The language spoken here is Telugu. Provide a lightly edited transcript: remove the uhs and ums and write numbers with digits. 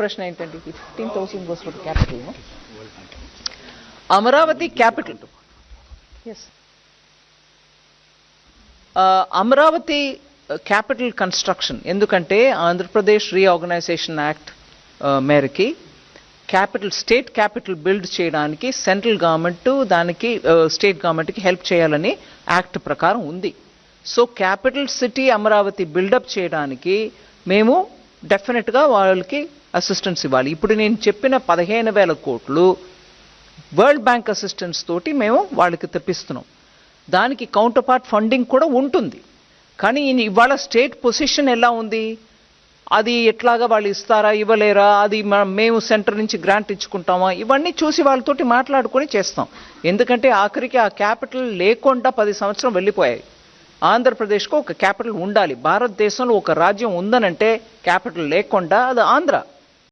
ప్రశ్న ఏంటండి? 15,000 goes for capital, no? Amaravati capital, yes, Amaravati capital construction ఎందుకంటే ఆంధ్రప్రదేశ్ రీఆర్గనైజేషన్ యాక్ట్ మేరకి క్యాపిటల్, స్టేట్ క్యాపిటల్ బిల్డ్ చేయడానికి సెంట్రల్ గవర్నమెంట్ దానికి స్టేట్ గవర్నమెంట్కి హెల్ప్ చేయాలని యాక్ట్ ప్రకారం ఉంది. So capital city Amaravati build up చేయడానికి మేము డెఫినెట్గా వాళ్ళకి అసిస్టెన్స్ ఇవ్వాలి. ఇప్పుడు నేను చెప్పిన 15,000 కోట్లు వరల్డ్ బ్యాంక్ అసిస్టెన్స్ తోటి మేము వాళ్ళకి తెప్పిస్తున్నాం. దానికి కౌంటర్ పార్ట్ ఫండింగ్ కూడా ఉంటుంది. కానీ ఇవాళ స్టేట్ పొజిషన్ ఎలా ఉంది, అది ఎట్లాగా వాళ్ళు ఇస్తారా ఇవ్వలేరా, అది మేము సెంటర్ నుంచి గ్రాంట్ ఇచ్చుకుంటామా, ఇవన్నీ చూసి వాళ్ళతోటి మాట్లాడుకొని చేస్తాం. ఎందుకంటే ఆఖరికి ఆ క్యాపిటల్ లేకుండా 10 సంవత్సరం వెళ్ళిపోయాయి. ఆంధ్రప్రదేశ్కు ఒక క్యాపిటల్ ఉండాలి. భారతదేశంలో ఒక రాజ్యం ఉందనంటే క్యాపిటల్ లేకుండా అది ఆంధ్ర.